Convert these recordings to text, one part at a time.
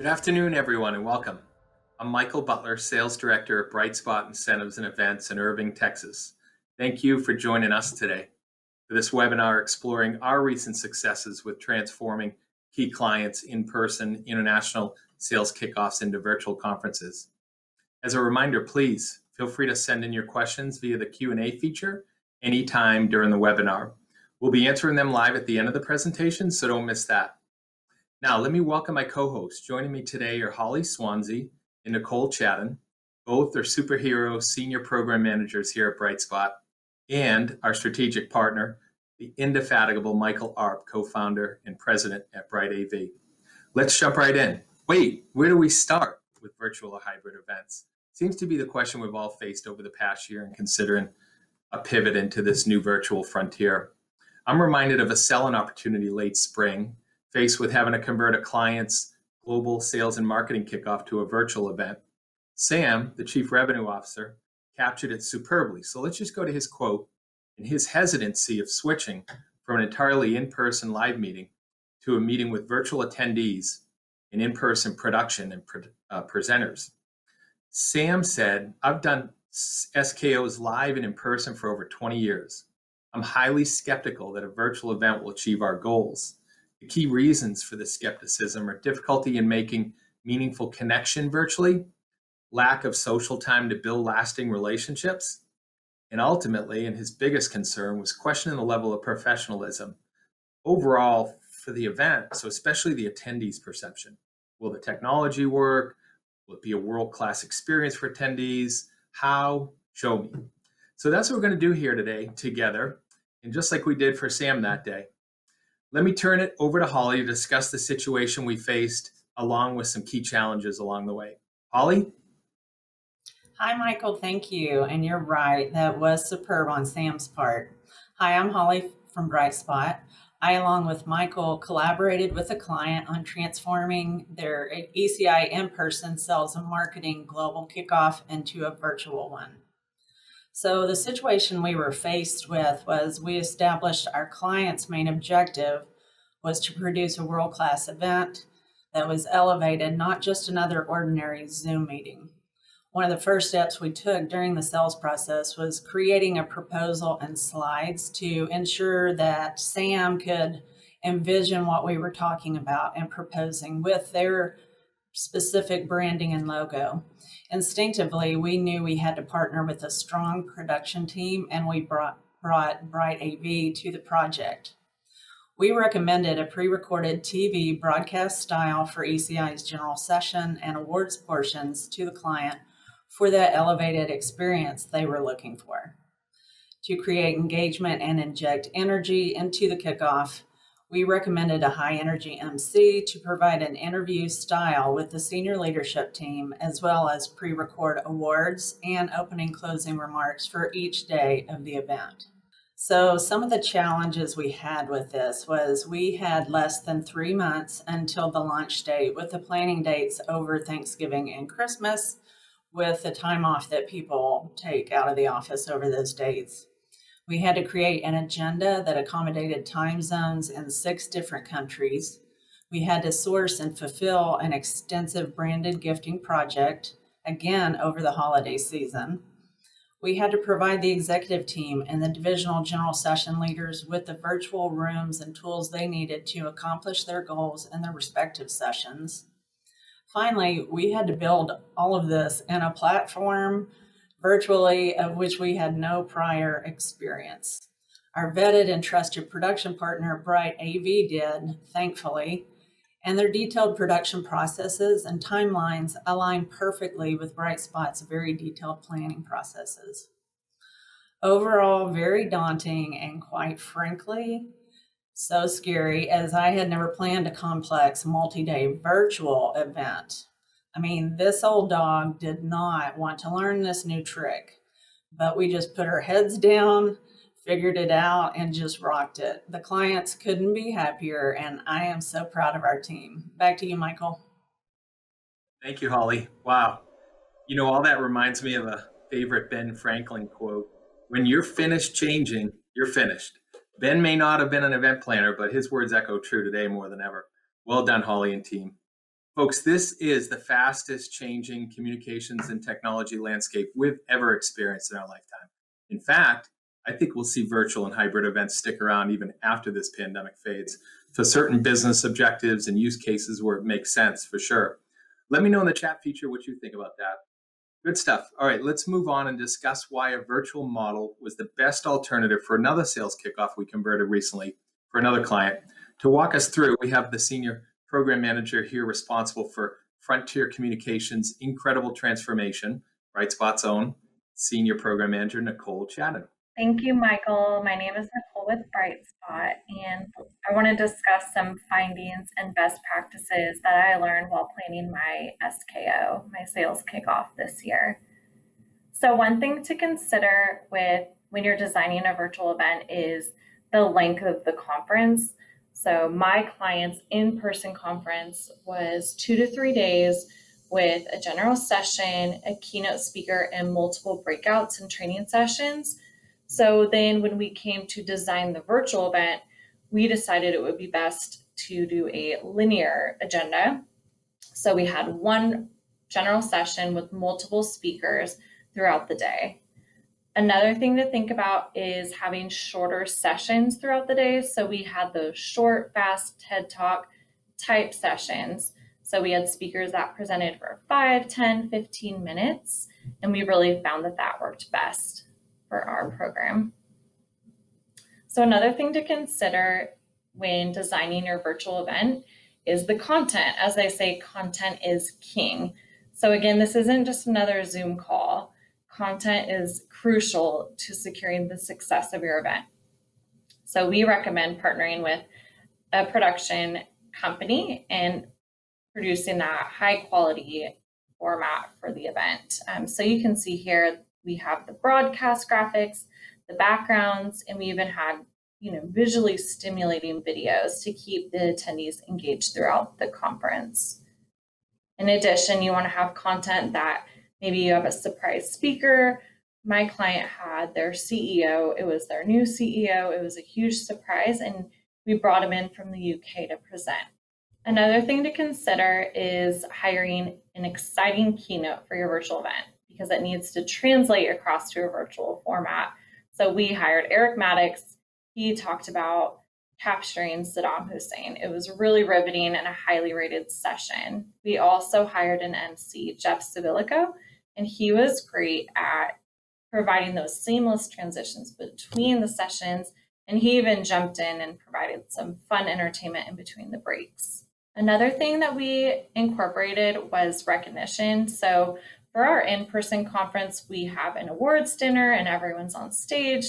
Good afternoon, everyone, and welcome. I'm Michael Butler, Sales Director at Brightspot Incentives and Events in Irving, Texas. Thank you for joining us today for this webinar exploring our recent successes with transforming key clients' in-person international sales kickoffs into virtual conferences. As a reminder, please feel free to send in your questions via the Q&A feature anytime during the webinar. We'll be answering them live at the end of the presentation, so don't miss that. Now, let me welcome my co-hosts. Joining me today are Holly Swansea and Nicole Chatham. Both are superhero senior program managers here at Brightspot, and our strategic partner, the indefatigable Michael Arp, co-founder and president at Bright AV. Let's jump right in. Wait, where do we start with virtual or hybrid events? Seems to be the question we've all faced over the past year in considering a pivot into this new virtual frontier. I'm reminded of a selling opportunity late spring, faced with having to convert a client's global sales and marketing kickoff to a virtual event. Sam, the chief revenue officer, captured it superbly. So let's just go to his quote and his hesitancy of switching from an entirely in-person live meeting to a meeting with virtual attendees and in-person production and presenters. Sam said, "I've done SKOs live and in person for over 20 years. I'm highly skeptical that a virtual event will achieve our goals. The key reasons for this skepticism are difficulty in making meaningful connection virtually, lack of social time to build lasting relationships, and ultimately, and his biggest concern was questioning the level of professionalism overall for the event, so especially the attendees' perception. Will the technology work? Will it be a world-class experience for attendees? How? Show me." So that's what we're going to do here today together, and just like we did for Sam that day. Let me turn it over to Holly to discuss the situation we faced along with some key challenges along the way. Holly? Hi, Michael. Thank you. And you're right. That was superb on Sam's part. Hi, I'm Holly from Brightspot. I, along with Michael, collaborated with a client on transforming their ECI in-person sales and marketing global kickoff into a virtual one. So the situation we were faced with was we established our client's main objective was to produce a world-class event that was elevated, not just another ordinary Zoom meeting. One of the first steps we took during the sales process was creating a proposal and slides to ensure that Sam could envision what we were talking about and proposing with their specific branding and logo. Instinctively, we knew we had to partner with a strong production team, and we brought Bright AV to the project. We recommended a pre-recorded TV broadcast style for ECI's general session and awards portions to the client for that elevated experience they were looking for. To create engagement and inject energy into the kickoff, we recommended a high-energy MC to provide an interview style with the senior leadership team, as well as pre-record awards and opening closing remarks for each day of the event. So some of the challenges we had with this was we had less than 3 months until the launch date, with the planning dates over Thanksgiving and Christmas, with the time off that people take out of the office over those dates. We had to create an agenda that accommodated time zones in 6 different countries. We had to source and fulfill an extensive branded gifting project, again, over the holiday season. We had to provide the executive team and the divisional general session leaders with the virtual rooms and tools they needed to accomplish their goals in their respective sessions. Finally, we had to build all of this in a platform virtually of which we had no prior experience. Our vetted and trusted production partner, Bright AV, did, thankfully, and their detailed production processes and timelines align perfectly with Brightspot's very detailed planning processes. Overall, very daunting and, quite frankly, so scary, as I had never planned a complex multi-day virtual event. I mean, this old dog did not want to learn this new trick, but we just put our heads down, figured it out, and just rocked it. The clients couldn't be happier, and I am so proud of our team. Back to you, Michael. Thank you, Holly. Wow. You know, all that reminds me of a favorite Ben Franklin quote. When you're finished changing, you're finished. Ben may not have been an event planner, but his words echo true today more than ever. Well done, Holly and team. Folks, this is the fastest changing communications and technology landscape we've ever experienced in our lifetime. In fact, I think we'll see virtual and hybrid events stick around even after this pandemic fades for certain business objectives and use cases where it makes sense, for sure. Let me know in the chat feature what you think about that. Good stuff. All right, let's move on and discuss why a virtual model was the best alternative for another sales kickoff we converted recently for another client. To walk us through, we have the senior program manager here responsible for Frontier Communications' incredible transformation, Brightspot's own senior program manager, Nicole Chadden. Thank you, Michael. My name is Nicole with Brightspot, and I want to discuss some findings and best practices that I learned while planning my SKO, my sales kickoff this year. So one thing to consider when you're designing a virtual event is the length of the conference. So my client's in-person conference was 2 to 3 days with a general session, a keynote speaker, and multiple breakouts and training sessions. So then when we came to design the virtual event, we decided it would be best to do a linear agenda. So we had one general session with multiple speakers throughout the day. Another thing to think about is having shorter sessions throughout the day. So we had those short, fast TED Talk type sessions. So we had speakers that presented for 5, 10, 15 minutes, and we really found that that worked best for our program. So another thing to consider when designing your virtual event is the content. As they say, content is king. So again, this isn't just another Zoom call. Content is crucial to securing the success of your event. So we recommend partnering with a production company and producing that high quality format for the event. So you can see here, we have the broadcast graphics, the backgrounds, and we even had visually stimulating videos to keep the attendees engaged throughout the conference. In addition, you want to have content that maybe you have a surprise speaker. My client had their CEO. It was their new CEO. It was a huge surprise, and we brought him in from the UK to present. Another thing to consider is hiring an exciting keynote for your virtual event because it needs to translate across to a virtual format. So we hired Eric Maddox. He talked about capturing Saddam Hussein. It was really riveting and a highly rated session. We also hired an MC, Jeff Savilico, and he was great at providing those seamless transitions between the sessions. And he even jumped in and provided some fun entertainment in between the breaks. Another thing that we incorporated was recognition. So for our in-person conference, we have an awards dinner and everyone's on stage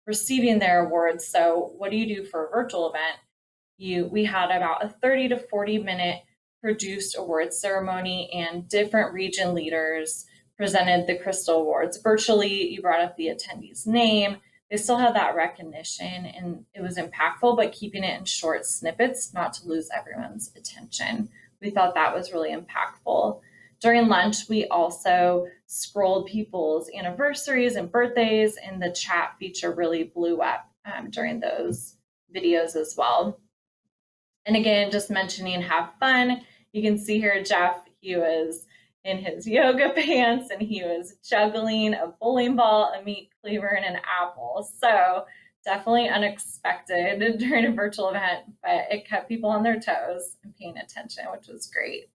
receiving their awards. So what do you do for a virtual event? We had about a 30 to 40 minute produced awards ceremony, and different region leaders presented the Crystal Awards. Virtually, you brought up the attendee's name. They still had that recognition, and it was impactful, but keeping it in short snippets, not to lose everyone's attention. We thought that was really impactful. During lunch, we also scrolled people's anniversaries and birthdays, and the chat feature really blew up during those videos as well. And again, just mentioning have fun. You can see here, Jeff, he was in his yoga pants and he was juggling a bowling ball, a meat cleaver, and an apple. So definitely unexpected during a virtual event, but it kept people on their toes and paying attention, which was great.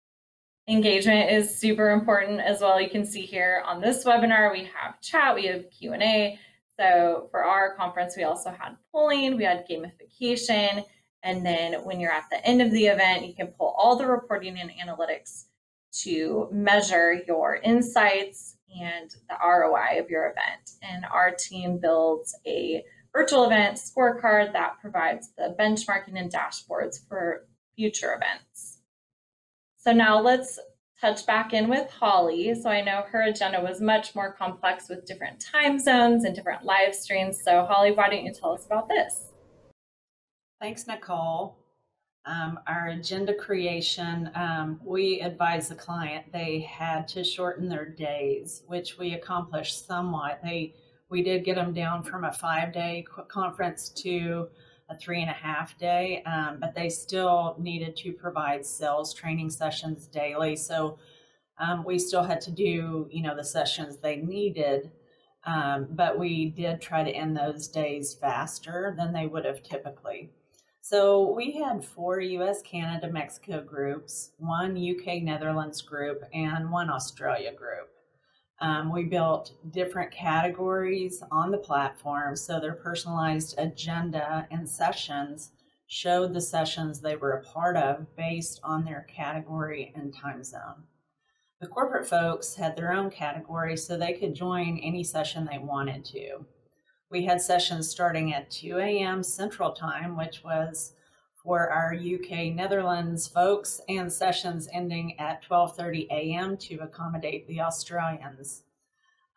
Engagement is super important as well. You can see here on this webinar, we have chat, we have Q&A. So for our conference, we also had polling, we had gamification. And then when you're at the end of the event, you can pull all the reporting and analytics to measure your insights and the ROI of your event. And our team builds a virtual event scorecard that provides the benchmarking and dashboards for future events. So now let's touch back in with Holly. So I know her agenda was much more complex with different time zones and different live streams. So Holly, why don't you tell us about this? Thanks, Nicole. Our agenda creation, we advised the client they had to shorten their days, which we accomplished somewhat. We did get them down from a 5-day conference to a 3.5 day, but they still needed to provide sales training sessions daily. So we still had to do, the sessions they needed, but we did try to end those days faster than they would have typically. So we had 4 US, Canada, Mexico groups, 1 UK, Netherlands group, and 1 Australia group. We built different categories on the platform, so their personalized agenda and sessions showed the sessions they were a part of based on their category and time zone. The corporate folks had their own category, so they could join any session they wanted to. We had sessions starting at 2 a.m. Central Time, which was for our UK Netherlands folks, and sessions ending at 12:30 a.m. to accommodate the Australians.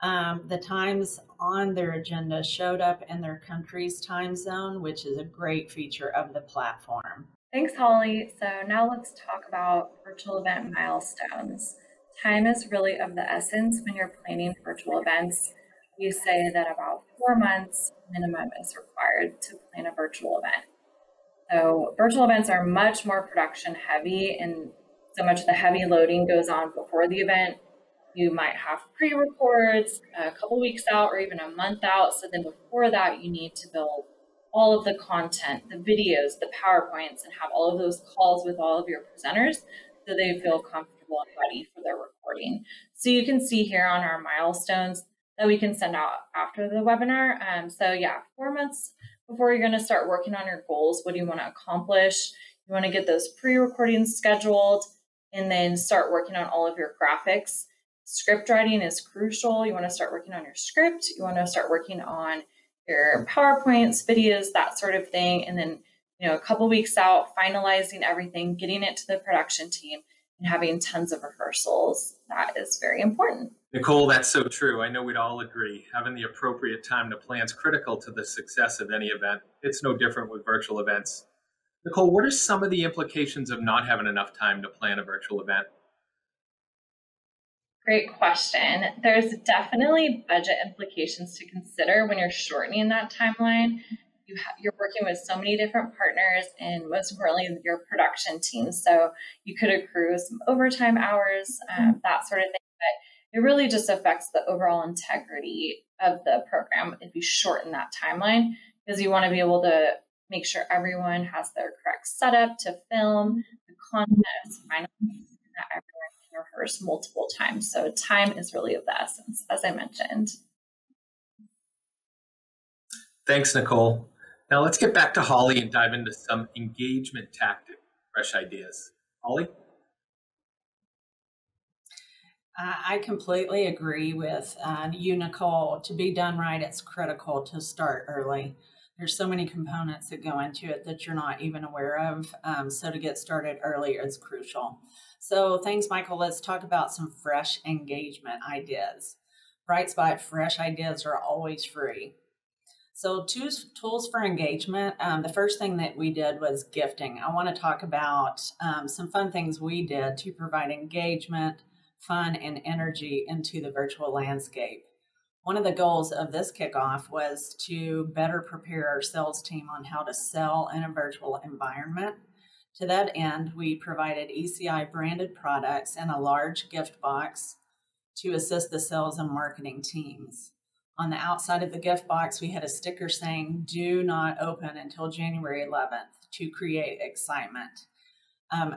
The times on their agenda showed up in their country's time zone, which is a great feature of the platform. Thanks, Holly. So now let's talk about virtual event milestones. Time is really of the essence when you're planning virtual events. We say that about 4 months minimum is required to plan a virtual event. So virtual events are much more production heavy, and so much of the heavy loading goes on before the event. You might have pre-records a couple weeks out or even a month out. So then before that, you need to build all of the content, the videos, the PowerPoints, and have all of those calls with all of your presenters so they feel comfortable and ready for their recording. So you can see here on our milestones that we can send out after the webinar. 4 months before you're going to start working on your goals. What do you want to accomplish? You want to get those pre-recordings scheduled and then start working on all of your graphics. Script writing is crucial. You want to start working on your script. You want to start working on your PowerPoints, videos, that sort of thing. And then, a couple weeks out, finalizing everything, getting it to the production team, and having tons of rehearsals. That is very important. Nicole, that's so true. I know we'd all agree. Having the appropriate time to plan is critical to the success of any event. It's no different with virtual events. Nicole, what are some of the implications of not having enough time to plan a virtual event? Great question. There's definitely budget implications to consider when you're shortening that timeline. You're working with so many different partners and most importantly, your production team. So you could accrue some overtime hours, that sort of thing. But it really just affects the overall integrity of the program if you shorten that timeline, because you want to be able to make sure everyone has their correct setup to film, the content is finalized, and that everyone can rehearse multiple times. So time is really of the essence, as I mentioned. Thanks, Nicole. Now let's get back to Holly and dive into some engagement tactic, fresh ideas. Holly? I completely agree with you, Nicole. To be done right, it's critical to start early. There's so many components that go into it that you're not even aware of. So to get started earlier is crucial. So thanks, Michael. Let's talk about some fresh engagement ideas. Brightspot fresh ideas are always free. So tools for engagement. The first thing that we did was gifting. I want to talk about some fun things we did to provide engagement, fun, and energy into the virtual landscape. One of the goals of this kickoff was to better prepare our sales team on how to sell in a virtual environment. To that end, we provided ECI branded products and a large gift box to assist the sales and marketing teams. On the outside of the gift box, we had a sticker saying, "Do not open until January 11th" to create excitement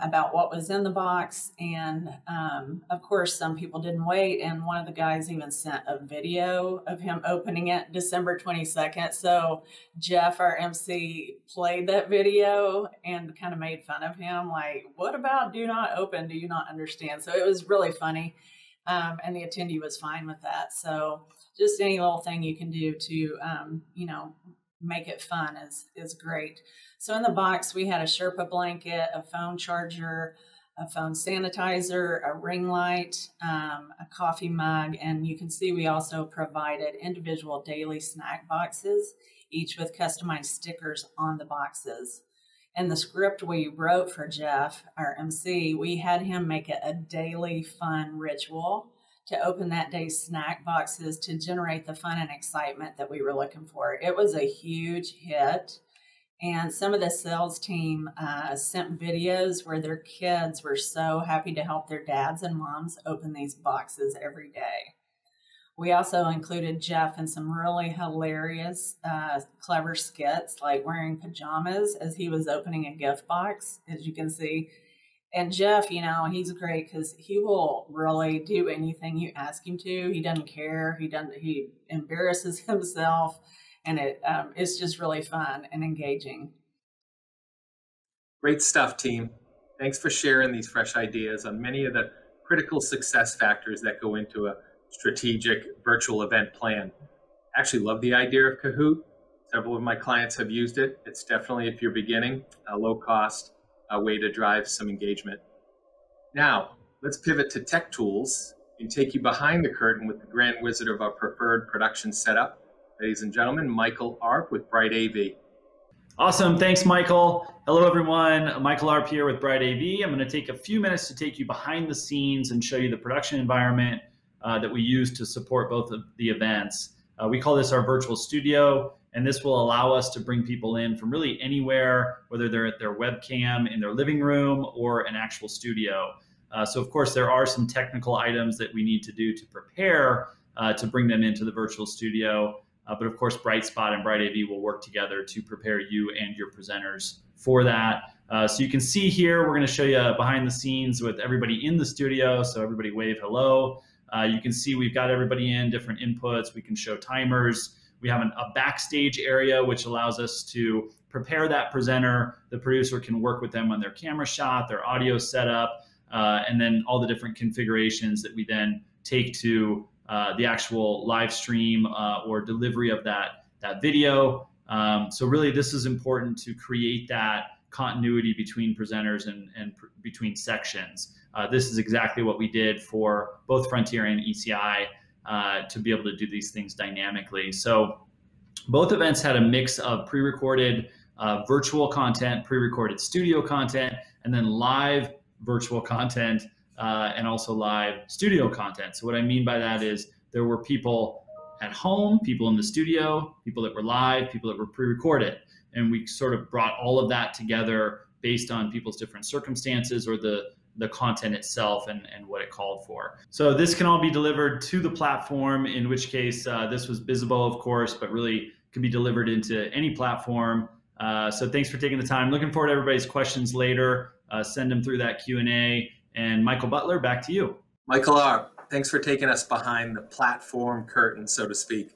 about what was in the box. And of course, some people didn't wait. And one of the guys even sent a video of him opening it December 22nd. So Jeff, our MC, played that video and kind of made fun of him. Like, what about do not open? Do you not understand? So it was really funny. And the attendee was fine with that. So just any little thing you can do to, make it fun is great. So in the box, we had a Sherpa blanket, a phone charger, a phone sanitizer, a ring light, a coffee mug, and you can see we also provided individual daily snack boxes, each with customized stickers on the boxes. And the script we wrote for Jeff, our MC, we had him make it a daily fun ritual to open that day's snack boxes to generate the fun and excitement that we were looking for. It was a huge hit. And some of the sales team sent videos where their kids were so happy to help their dads and moms open these boxes every day. We also included Jeff in some really hilarious, clever skits, like wearing pajamas as he was opening a gift box, as you can see. And Jeff, he's great because he will really do anything you ask him to. He doesn't care. He embarrasses himself, and it's just really fun and engaging. Great stuff, team. Thanks for sharing these fresh ideas on many of the critical success factors that go into a strategic virtual event plan. Actually love the idea of Kahoot. Several of my clients have used it. It's definitely, if you're beginning, a low cost way to drive some engagement. Now, let's pivot to tech tools and take you behind the curtain with the grand wizard of our preferred production setup. Ladies and gentlemen, Michael Arp with Bright AV. Awesome. Thanks, Michael. Hello, everyone. Michael Arp here with Bright AV. I'm going to take a few minutes to take you behind the scenes and show you the production environment that we use to support both of the events. We call this our virtual studio, and this will allow us to bring people in from really anywhere, whether they're at their webcam in their living room or an actual studio. So, of course, there are some technical items that we need to do to prepare to bring them into the virtual studio. But of course, Brightspot and Bright AV will work together to prepare you and your presenters for that. So you can see here, we're going to show you behind the scenes with everybody in the studio. So everybody wave hello. You can see we've got everybody in different inputs. We can show timers. We have a backstage area, which allows us to prepare that presenter. The producer can work with them on their camera shot, their audio setup, and then all the different configurations that we then take to the actual live stream or delivery of that video. So really, this is important to create that continuity between presenters and between sections. This is exactly what we did for both Frontier and ECI to be able to do these things dynamically. So both events had a mix of pre-recorded virtual content, pre-recorded studio content, and then live virtual content and also live studio content. So what I mean by that is there were people at home, people in the studio, people that were live, people that were pre-recorded. And we sort of brought all of that together based on people's different circumstances or the content itself and what it called for. So this can all be delivered to the platform, in which case this was Bizzabo, of course, but really can be delivered into any platform. So thanks for taking the time. Looking forward to everybody's questions later. Send them through that Q&A. And Michael Butler, back to you. Michael Arp, thanks for taking us behind the platform curtain, so to speak.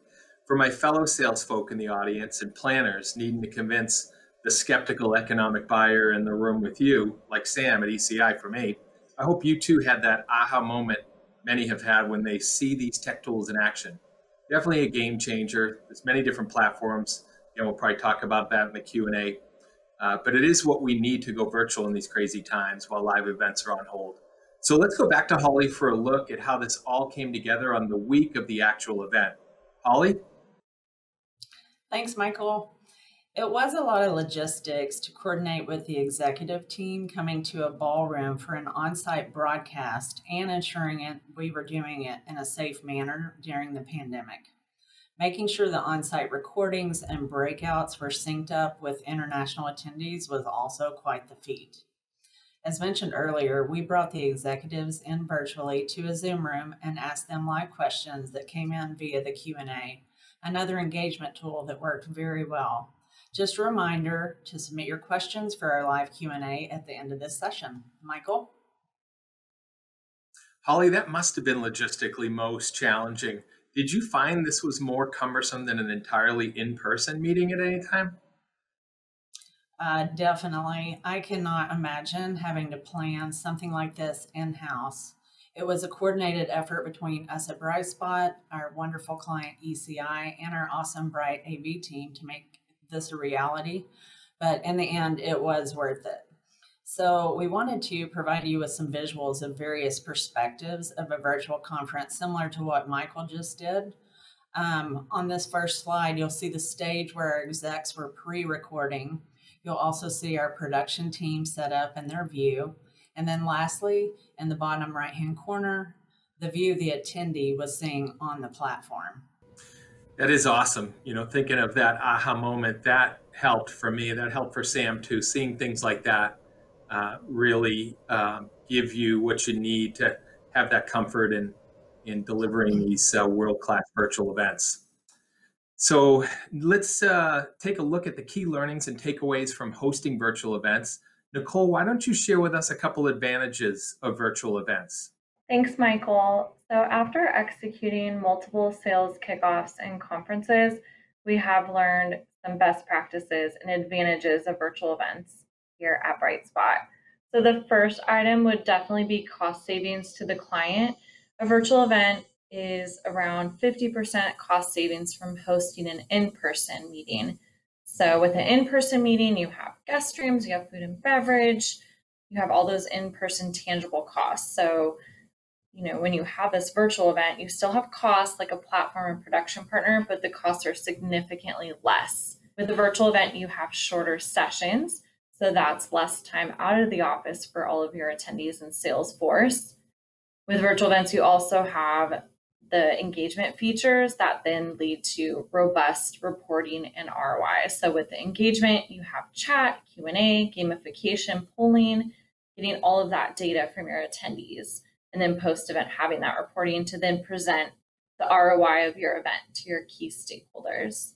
For my fellow sales folk in the audience and planners needing to convince the skeptical economic buyer in the room with you, like Sam at ECI for me, I hope you too had that aha moment many have had when they see these tech tools in action. Definitely a game changer. There's many different platforms. We'll probably talk about that in the Q&A. But it is what we need to go virtual in these crazy times while live events are on hold. So let's go back to Holly for a look at how this all came together on the week of the actual event. Holly? Thanks, Michael. It was a lot of logistics to coordinate with the executive team coming to a ballroom for an on-site broadcast and ensuring we were doing it in a safe manner during the pandemic. Making sure the on-site recordings and breakouts were synced up with international attendees was also quite the feat. As mentioned earlier, we brought the executives in virtually to a Zoom room and asked them live questions that came in via the Q&A, another engagement tool that worked very well. Just a reminder to submit your questions for our live Q&A at the end of this session. Michael? Holly, that must have been logistically most challenging. Did you find this was more cumbersome than an entirely in-person meeting at any time? Definitely. I cannot imagine having to plan something like this in-house. It was a coordinated effort between us at Brightspot, our wonderful client ECI, and our awesome Bright AV team to make this a reality. But in the end, it was worth it. So we wanted to provide you with some visuals of various perspectives of a virtual conference, similar to what Michael just did. On this first slide, you'll see the stage where our execs were pre-recording. You'll also see our production team set up in their view. And then lastly, in the bottom right-hand corner, the view the attendee was seeing on the platform. That is awesome. Thinking of that aha moment, that helped for me. That helped for Sam too. Seeing things like that really give you what you need to have that comfort in delivering these world-class virtual events. So let's take a look at the key learnings and takeaways from hosting virtual events. Nicole, why don't you share with us a couple advantages of virtual events? Thanks, Michael. So after executing multiple sales kickoffs and conferences, we have learned some best practices and advantages of virtual events here at Brightspot. So the first item would definitely be cost savings to the client. A virtual event is around 50% cost savings from hosting an in-person meeting. So with an in-person meeting, you have guest rooms, you have food and beverage, you have all those in-person tangible costs. So when you have this virtual event, you still have costs like a platform and production partner, but the costs are significantly less. With a virtual event, you have shorter sessions, so that's less time out of the office for all of your attendees and sales force. With virtual events, you also have the engagement features that then lead to robust reporting and ROI. So with the engagement, you have chat, Q&A, gamification, polling, getting all of that data from your attendees. And then post-event having that reporting to then present the ROI of your event to your key stakeholders.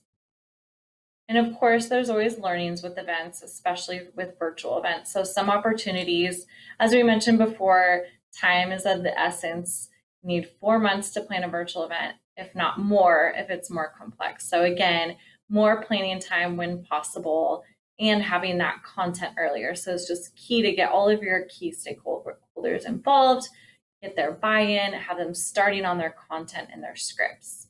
And of course, there's always learnings with events, especially with virtual events. So some opportunities, as we mentioned before, time is of the essence. You need 4 months to plan a virtual event, if not more, if it's more complex. So again, more planning time when possible and having that content earlier. So it's just key to get all of your key stakeholders involved, get their buy-in, have them starting on their content and their scripts.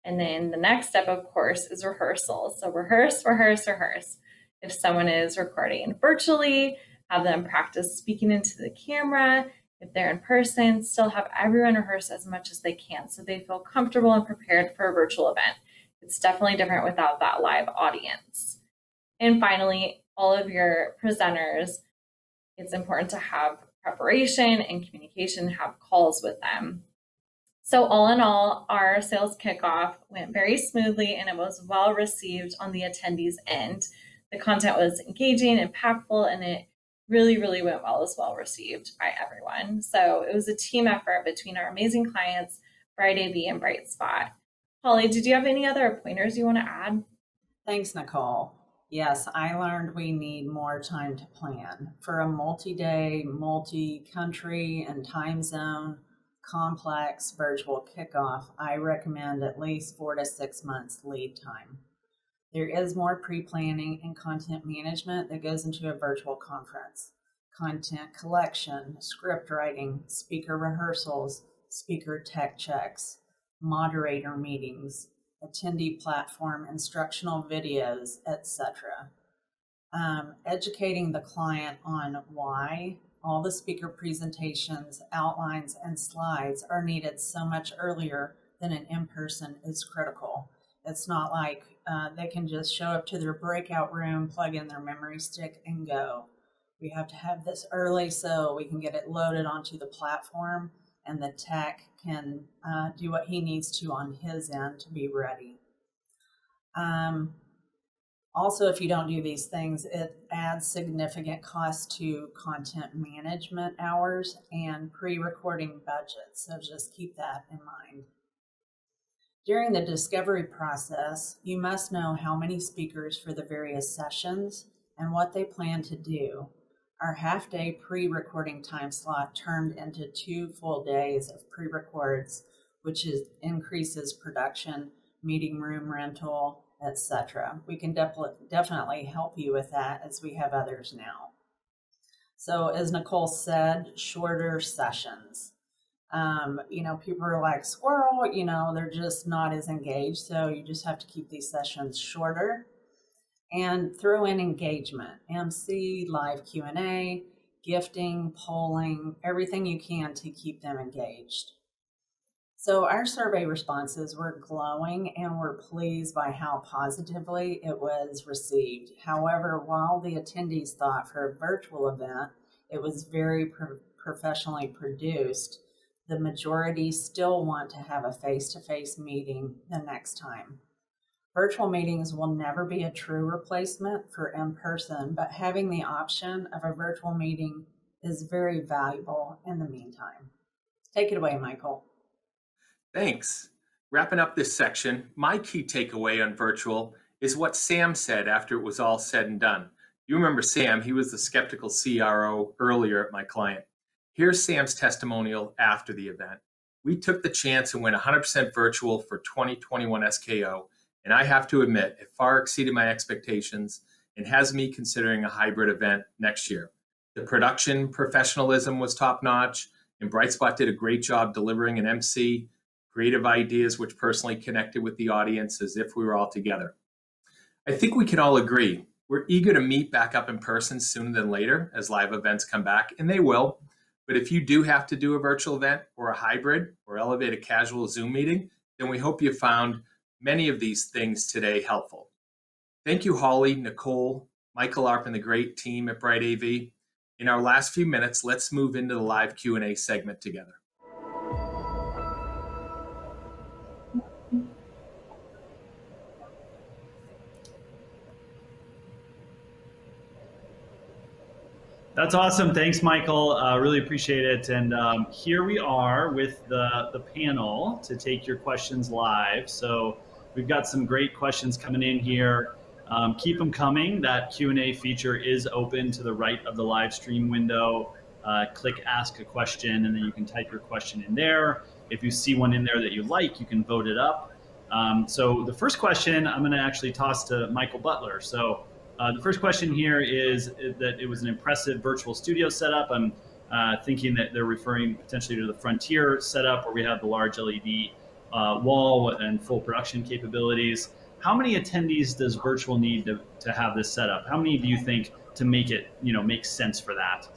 And then the next step, of course, is rehearsal. So rehearse. If someone is recording virtually, have them practice speaking into the camera. If they're in person, still have everyone rehearse as much as they can so they feel comfortable and prepared for a virtual event. It's definitely different without that live audience. And finally, all of your presenters, it's important to have preparation and communication, have calls with them. So all in all, our sales kickoff went very smoothly and it was well received on the attendees' end. The content was engaging, impactful, and it really, really went well, as well received by everyone. So it was a team effort between our amazing clients, BrightAV and Brightspot. Holly, did you have any other pointers you want to add? Thanks, Nicole. Yes, I learned we need more time to plan. For a multi-day, multi-country and time zone, complex virtual kickoff, I recommend at least 4 to 6 months lead time. There is more pre-planning and content management that goes into a virtual conference. Content collection, script writing, speaker rehearsals, speaker tech checks, moderator meetings, attendee platform, instructional videos, etc. Educating the client on why all the speaker presentations, outlines, and slides are needed so much earlier than an in-person is critical. It's not like they can just show up to their breakout room, plug in their memory stick, and go. We have to have this early so we can get it loaded onto the platform and the tech can do what he needs to on his end to be ready. Also, if you don't do these things, it adds significant cost to content management hours and pre-recording budgets. So just keep that in mind. During the discovery process, you must know how many speakers for the various sessions and what they plan to do. Our half-day pre-recording time slot turned into 2 full days of pre-records, which increases production, meeting room rental, etc. We can definitely help you with that as we have others now. So as Nicole said, shorter sessions. People are like, squirrel, they're just not as engaged. So you just have to keep these sessions shorter and throw in engagement, MC, live Q&A, gifting, polling, everything you can to keep them engaged. So our survey responses were glowing and we're pleased by how positively it was received. However, while the attendees thought for a virtual event, it was very professionally produced, the majority still want to have a face-to-face meeting the next time. Virtual meetings will never be a true replacement for in-person, but having the option of a virtual meeting is very valuable in the meantime. Take it away, Michael. Thanks. Wrapping up this section, my key takeaway on virtual is what Sam said after it was all said and done. You remember Sam, he was the skeptical CRO earlier at my client. Here's Sam's testimonial after the event. We took the chance and went 100% virtual for 2021 SKO, and I have to admit, it far exceeded my expectations and has me considering a hybrid event next year. The production professionalism was top-notch, and Brightspot did a great job delivering an MC, creative ideas which personally connected with the audience as if we were all together. I think we can all agree, we're eager to meet back up in person sooner than later as live events come back, and they will. But if you do have to do a virtual event or a hybrid or elevate a casual Zoom meeting, then we hope you found many of these things today helpful. Thank you, Holly, Nicole, Michael Arp, and the great team at Bright AV. In our last few minutes, let's move into the live Q&A segment together. That's awesome. Thanks, Michael. Really appreciate it. And here we are with the panel to take your questions live. So we've got some great questions coming in here. Keep them coming. That Q&A feature is open to the right of the live stream window. Click Ask a Question, and then you can type your question in there. If you see one in there that you like, you can vote it up. So the first question I'm going to actually toss to Michael Butler. So the first question here is that it was an impressive virtual studio setup. I'm thinking that they're referring potentially to the Frontier setup where we have the large LED wall and full production capabilities. How many attendees does virtual need to have this setup? How many do you think to make it, make sense for that?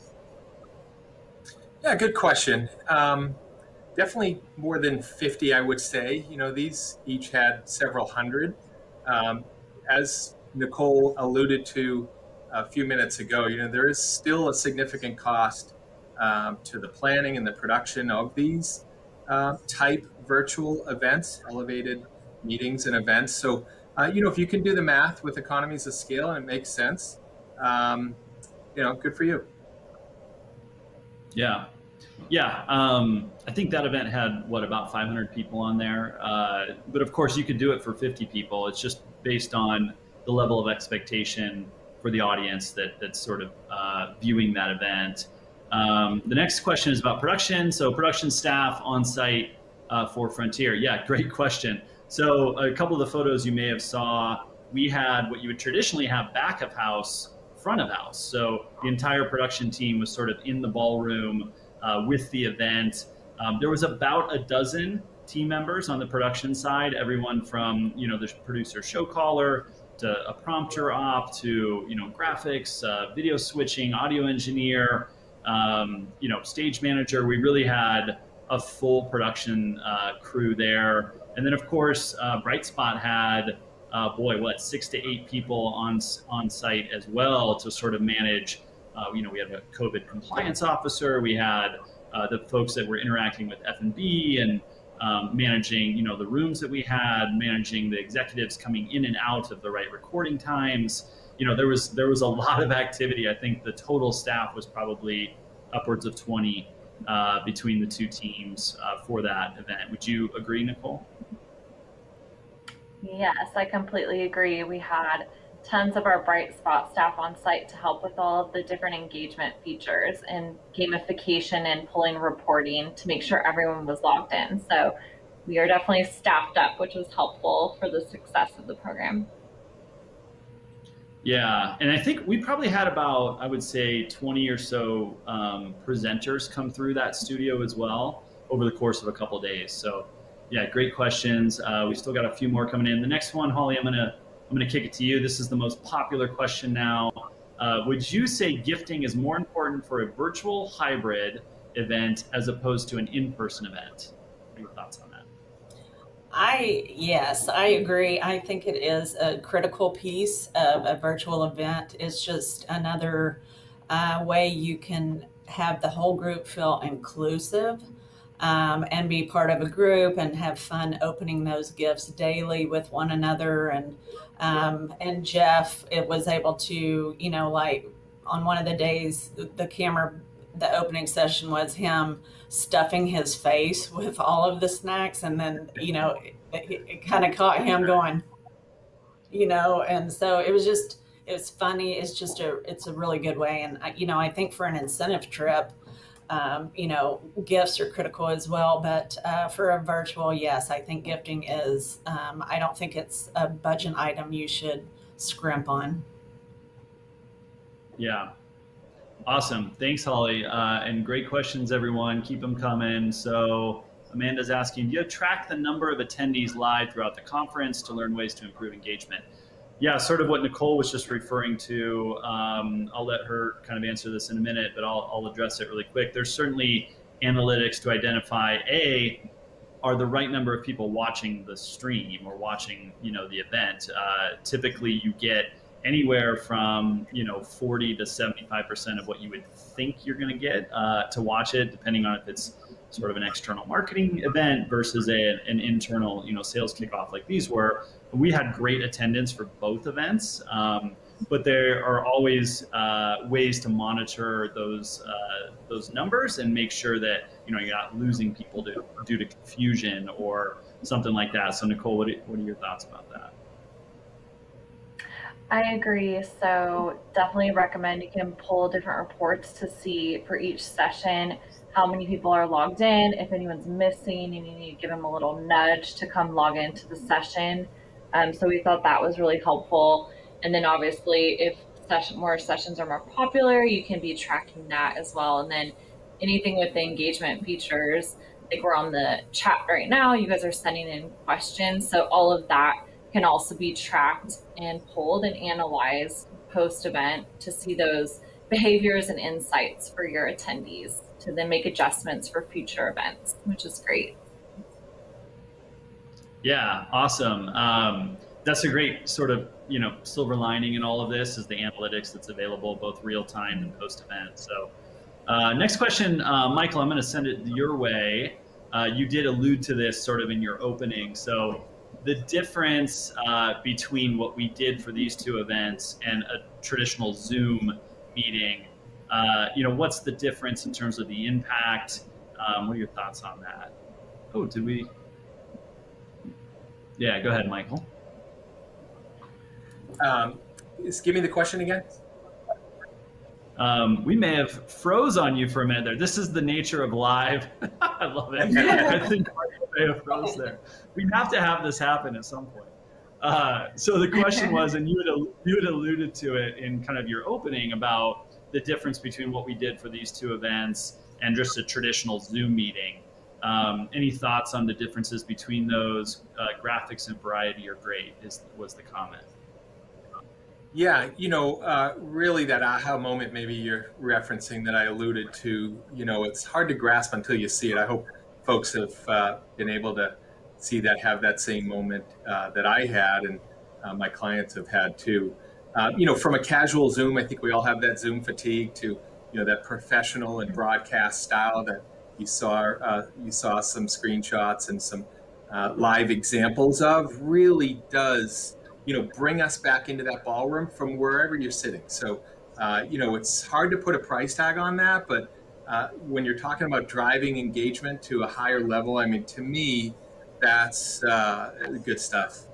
Yeah, good question. Definitely more than 50, I would say. These each had several hundred. As Nicole alluded to a few minutes ago, there is still a significant cost to the planning and the production of these type virtual events, elevated meetings and events. So, if you can do the math with economies of scale and it makes sense, good for you. Yeah. I think that event had, about 500 people on there. But of course, you could do it for 50 people. It's just based on the level of expectation for the audience that's sort of viewing that event. The next question is about production. So production staff on site for Frontier. Yeah, great question. So a couple of the photos you may have saw, we had what you would traditionally have back of house, front of house. So the entire production team was sort of in the ballroom with the event. There was about a dozen team members on the production side, everyone from, the producer show caller to a prompter op to, graphics, video switching, audio engineer, stage manager. We really had a full production crew there. And then of course, Brightspot had, 6 to 8 people on site as well to sort of manage. We had a COVID compliance officer. We had the folks that were interacting with F&B and managing, the rooms that we had, managing the executives coming in and out of the right recording times. There was a lot of activity. I think the total staff was probably upwards of 20 between the two teams for that event. Would you agree, Nicole? Yes, I completely agree. We had tons of our Brightspot staff on site to help with all of the different engagement features and gamification and pulling reporting to make sure everyone was logged in. So we are definitely staffed up, which was helpful for the success of the program. Yeah, and I think we probably had about, I would say, 20 or so presenters come through that studio as well over the course of a couple of days. So yeah, great questions. We still got a few more coming in. The next one, Holly, I'm gonna kick it to you. This is the most popular question now. Would you say gifting is more important for a virtual hybrid event as opposed to an in-person event? What are your thoughts on that? Yes, I agree. I think it is a critical piece of a virtual event. It's just another way you can have the whole group feel inclusive. and be part of a group and have fun opening those gifts daily with one another. And Jeff, it was able to, like on one of the days, the opening session was him stuffing his face with all of the snacks. And then, it kind of caught him going, and so it was funny. It's a really good way. And I think for an incentive trip, gifts are critical as well, but for a virtual, yes, I think gifting is, I don't think it's a budget item you should scrimp on. Yeah. Awesome. Thanks, Holly. And great questions, everyone. Keep them coming. So Amanda's asking, do you track the number of attendees live throughout the conference to learn ways to improve engagement? Yeah, sort of what Nicole was just referring to. I'll let her kind of answer this in a minute, but I'll address it really quick. There's certainly analytics to identify, are the right number of people watching the stream or watching, the event. Typically, you get anywhere from 40 to 75% of what you would think you're going to get to watch it, depending on if it's sort of an external marketing event versus an internal sales kickoff like these were. We had great attendance for both events, but there are always ways to monitor those numbers and make sure that you're not losing people due to confusion or something like that. So Nicole, what are your thoughts about that? I agree. So definitely recommend you can pull different reports to see for each session how many people are logged in. If anyone's missing, and you need to give them a little nudge to come log into the session. So we thought that was really helpful. And then obviously if more sessions are more popular, you can be tracking that as well. And then anything with the engagement features, like we're on the chat right now, you guys are sending in questions. So all of that can also be tracked and pulled and analyzed post-event to see those behaviors and insights for your attendees to then make adjustments for future events, which is great. Yeah, awesome. That's a great sort of, silver lining in all of this is the analytics that's available both real time and post-event. So next question, Michael, I'm going to send it your way. You did allude to this sort of in your opening. So the difference between what we did for these two events and a traditional Zoom meeting, what's the difference in terms of the impact? What are your thoughts on that? Oh, did we? Yeah, go ahead, Michael. Just give me the question again. We may have froze on you for a minute there. This is the nature of live. I love it. I think Michael may have froze there. We have to have this happen at some point. So the question was, and you had alluded to it in kind of your opening about the difference between what we did for these two events and just a traditional Zoom meeting. Any thoughts on the differences between those? Graphics and variety are great, was the comment. Yeah, really that aha moment maybe you're referencing that I alluded to, it's hard to grasp until you see it. I hope folks have been able to see that, have that same moment that I had and my clients have had too. From a casual Zoom, I think we all have that Zoom fatigue to, that professional and broadcast style that you saw some screenshots and some live examples of really does bring us back into that ballroom from wherever you're sitting. So, it's hard to put a price tag on that, but when you're talking about driving engagement to a higher level, I mean, to me, that's good stuff.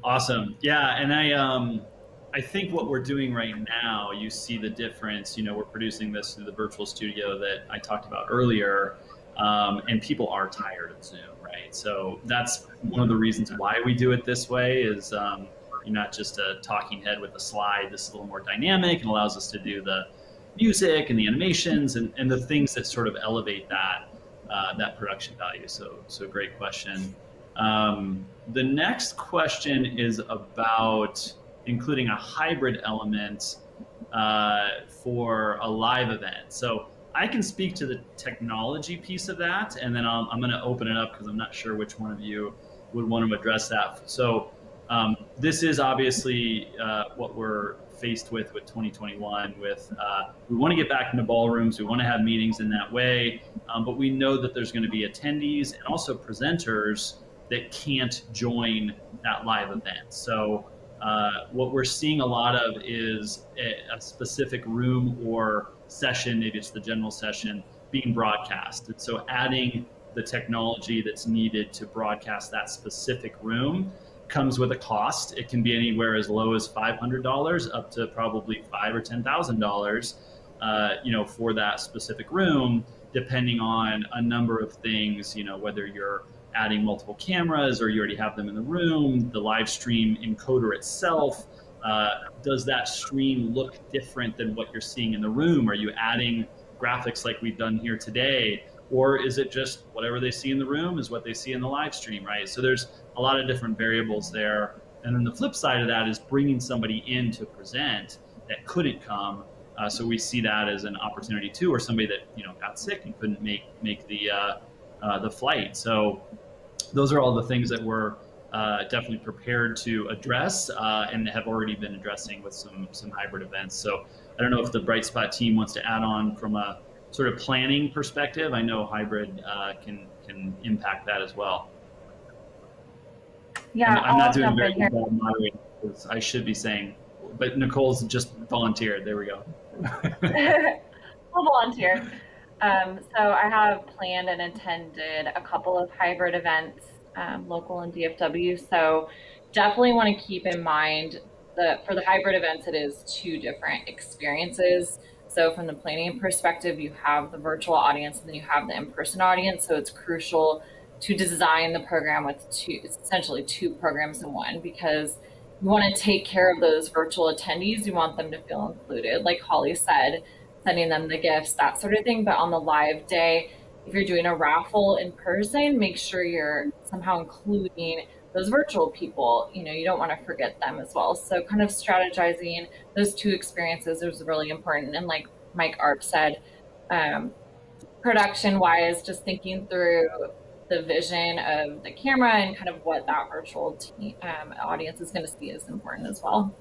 Awesome. Yeah, and I think what we're doing right now, you see the difference. We're producing this through the virtual studio that I talked about earlier, and people are tired of Zoom. Right. So that's one of the reasons why we do it this way is you're not just a talking head with a slide. This is a little more dynamic and allows us to do the music and the animations and the things that sort of elevate that production value. So great question. The next question is about including a hybrid element for a live event. So I can speak to the technology piece of that, and then I'm going to open it up because I'm not sure which one of you would want to address that. So This is obviously what we're faced with 2021 with we want to get back into ballrooms, we want to have meetings in that way, but we know that there's going to be attendees and also presenters that can't join that live event. So what we're seeing a lot of is a specific room or session, maybe it's the general session, being broadcast. And so adding the technology that's needed to broadcast that specific room comes with a cost. It can be anywhere as low as $500 up to probably $5,000 or $10,000, for that specific room, depending on a number of things, whether you're adding multiple cameras or you already have them in the room, the live stream encoder itself. Does that stream look different than what you're seeing in the room? Are you adding graphics like we've done here today? Or is it just whatever they see in the room is what they see in the live stream, right? So there's a lot of different variables there. And then the flip side of that is bringing somebody in to present that couldn't come. So we see that as an opportunity too, or somebody that got sick and couldn't make the flight. So those are all the things that we're definitely prepared to address and have already been addressing with some hybrid events. So I don't know if the Brightspot team wants to add on from a sort of planning perspective. I know hybrid can impact that as well. Yeah, I'm not doing very good at moderating, because I should be saying, but Nicole's just volunteered. There we go. I'll volunteer. So I have planned and attended a couple of hybrid events, local and DFW. So definitely want to keep in mind that for the hybrid events, it is two different experiences. So from the planning perspective, you have the virtual audience and then you have the in-person audience. So it's crucial to design the program with essentially two programs in one, because you want to take care of those virtual attendees. You want them to feel included, like Holly said, sending them the gifts, that sort of thing. But on the live day, if you're doing a raffle in person, make sure you're somehow including those virtual people. You don't want to forget them as well. So kind of strategizing those two experiences is really important. And like Mike Arp said, production wise, just thinking through the vision of the camera and kind of what that virtual audience is going to see is important as well.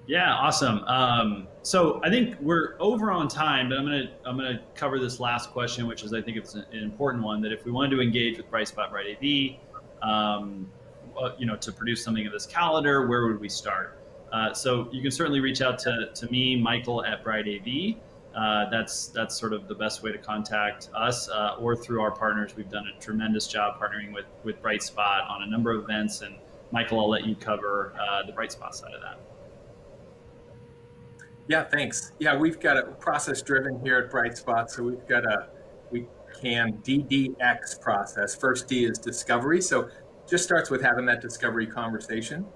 Yeah, awesome. So I think we're over on time, but I'm gonna cover this last question, which is, I think it's an important one, that if we wanted to engage with Brightspot BrightAV, to produce something of this caliber, where would we start? So you can certainly reach out to me, Michael at BrightAV. That's sort of the best way to contact us, or through our partners. We've done a tremendous job partnering with Brightspot on a number of events, and Michael, I'll let you cover the Brightspot side of that. Yeah, thanks. Yeah, we've got a process driven here at Brightspot. So we've got we can DDX process. First D is discovery. So just starts with having that discovery conversation.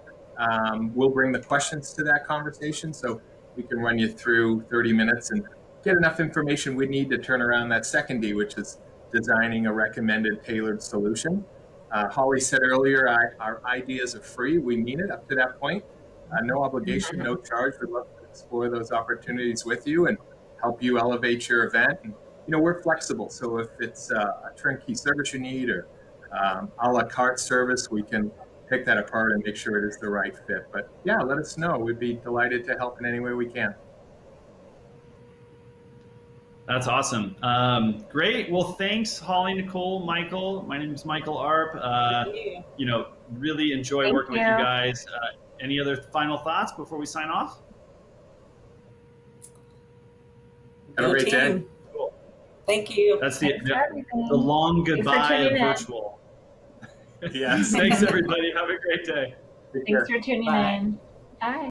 We'll bring the questions to that conversation. So we can run you through 30 minutes and get enough information we need to turn around that second D, which is designing a recommended tailored solution. Holly said earlier, our ideas are free. We mean it up to that point. No obligation, no charge. We'd love to explore those opportunities with you and help you elevate your event. And, we're flexible. So if it's a turnkey service you need or a la carte service, we can pick that apart and make sure it is the right fit. But yeah, let us know. We'd be delighted to help in any way we can. That's awesome. Great. Well, thanks, Holly, Nicole, Michael. My name is Michael Arp. Really enjoy working with you guys. Any other final thoughts before we sign off? Have a great day. Cool. Thank you. That's the long goodbye of virtual. Yes. Thanks, everybody. Have a great day. Thanks for tuning in. Bye.